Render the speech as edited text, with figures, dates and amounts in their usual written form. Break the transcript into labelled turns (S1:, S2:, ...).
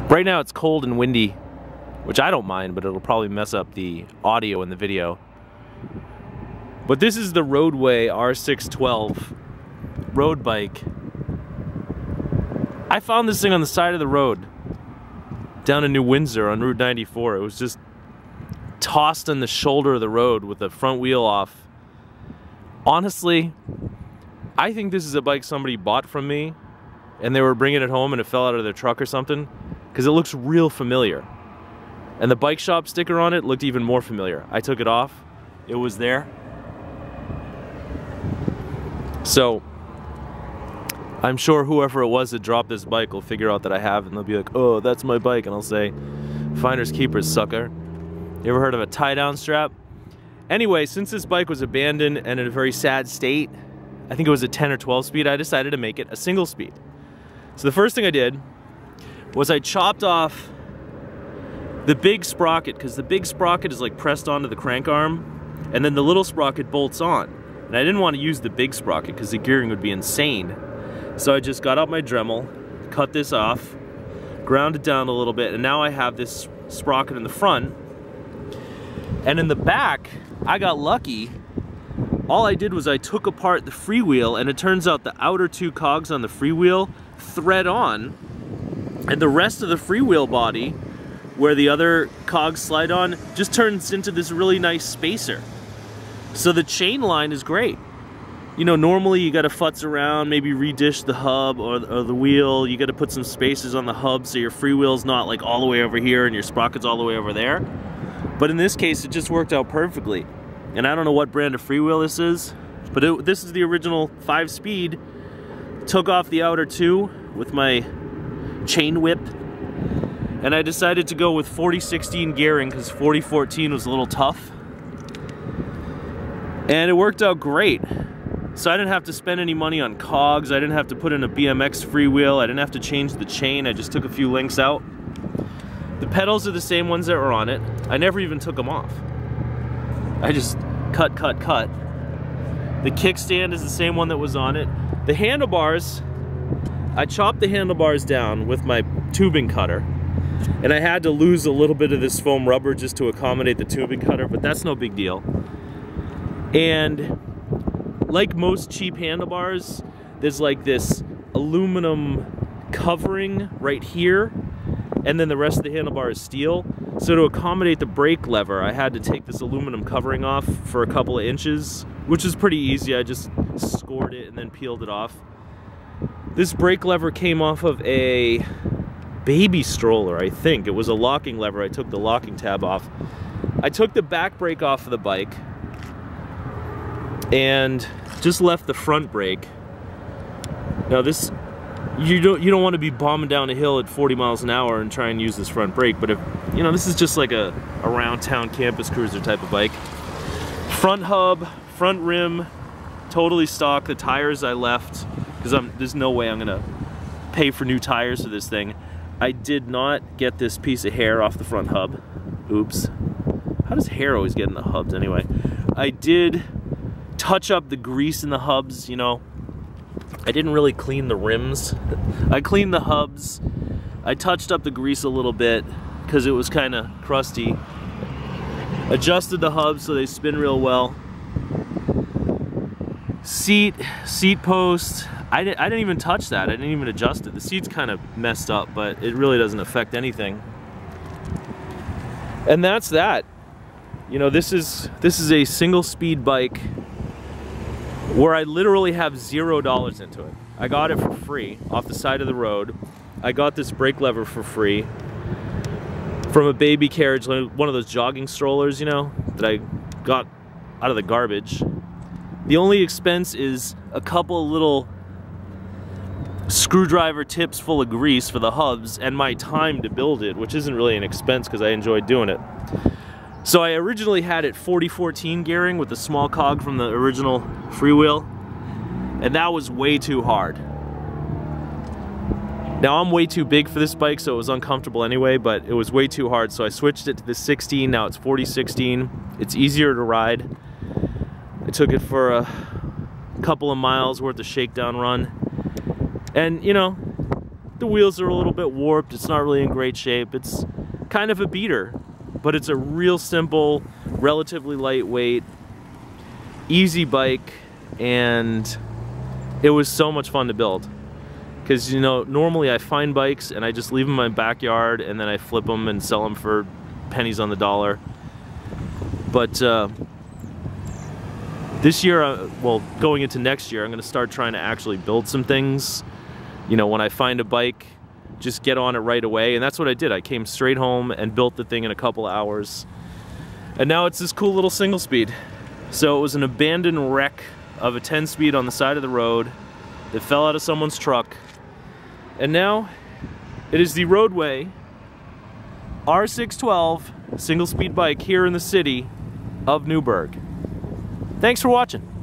S1: Right now it's cold and windy, which I don't mind, but it'll probably mess up the audio in the video. But this is the Roadway R612 road bike. I found this thing on the side of the road down in New Windsor on Route 94. It was just tossed on the shoulder of the road with the front wheel off. Honestly, I think this is a bike somebody bought from me and they were bringing it home and it fell out of their truck or something, because it looks real familiar. And the bike shop sticker on it looked even more familiar. I took it off, it was there. So I'm sure whoever it was that dropped this bike will figure out that I have, and they'll be like, oh, that's my bike, and I'll say, finders keepers, sucker. You ever heard of a tie-down strap? Anyway, since this bike was abandoned and in a very sad state, I think it was a 10 or 12 speed, I decided to make it a single speed. So the first thing I did was I chopped off the big sprocket, because the big sprocket is like pressed onto the crank arm, and then the little sprocket bolts on. And I didn't want to use the big sprocket because the gearing would be insane. So I just got out my Dremel, cut this off, ground it down a little bit, and now I have this sprocket in the front. And in the back, I got lucky. All I did was I took apart the freewheel, and it turns out the outer two cogs on the freewheel thread on, and the rest of the freewheel body, where the other cogs slide on, just turns into this really nice spacer. So the chain line is great. You know, normally you gotta futz around, maybe redish the hub or the wheel. You gotta put some spacers on the hub so your freewheel's not like all the way over here and your sprocket's all the way over there. But in this case, it just worked out perfectly. And I don't know what brand of freewheel this is, but this is the original 5-speed. Took off the outer two with my chain whip, and I decided to go with 40/16 gearing because 40/14 was a little tough. And it worked out great. So I didn't have to spend any money on cogs, I didn't have to put in a BMX freewheel, I didn't have to change the chain, I just took a few links out. The pedals are the same ones that were on it. I never even took them off. I just cut. The kickstand is the same one that was on it. The handlebars, I chopped the handlebars down with my tubing cutter, and I had to lose a little bit of this foam rubber just to accommodate the tubing cutter, but that's no big deal. And like most cheap handlebars, there's like this aluminum covering right here, and then the rest of the handlebar is steel. So to accommodate the brake lever, I had to take this aluminum covering off for a couple of inches, which is pretty easy. I just scored it and then peeled it off. This brake lever came off of a baby stroller, I think. It was a locking lever. I took the locking tab off. I took the back brake off of the bike and just left the front brake. Now this, you don't want to be bombing down a hill at 40 miles an hour and try and use this front brake, but if, you know, this is just like a around town campus cruiser type of bike. Front hub, front rim, totally stock. The tires I left, because there's no way I'm gonna pay for new tires for this thing. I did not get this piece of hair off the front hub. Oops. How does hair always get in the hubs anyway? I did touch up the grease in the hubs, you know. I didn't really clean the rims. I cleaned the hubs. I touched up the grease a little bit because it was kind of crusty. Adjusted the hubs so they spin real well. Seat post, I didn't even touch that. I didn't even adjust it. The seat's kind of messed up, but it really doesn't affect anything. And that's that. You know, this is a single speed bike where I literally have $0 into it. I got it for free off the side of the road. I got this brake lever for free from a baby carriage, one of those jogging strollers, you know, that I got out of the garbage. The only expense is a couple of little screwdriver tips full of grease for the hubs and my time to build it, which isn't really an expense because I enjoyed doing it. So I originally had it 40/14 gearing with the small cog from the original freewheel, and that was way too hard. Now I'm way too big for this bike, so it was uncomfortable anyway, but it was way too hard, so I switched it to the 16, now it's 40/16. It's easier to ride. I took it for a couple of miles worth of shakedown run. And you know, The wheels are a little bit warped. It's not really in great shape. It's kind of a beater, but it's a real simple, relatively lightweight, easy bike, and it was so much fun to build. Because, you know, normally I find bikes and I just leave them in my backyard and then I flip them and sell them for pennies on the dollar. But this year, well, going into next year, I'm going to start trying to actually build some things. You know, when I find a bike, just get on it right away. And that's what I did. I came straight home and built the thing in a couple hours. And now it's this cool little single speed. So it was an abandoned wreck of a 10-speed on the side of the road that fell out of someone's truck. And now it is the Roadway R612 single speed bike here in the city of Newburgh. Thanks for watching.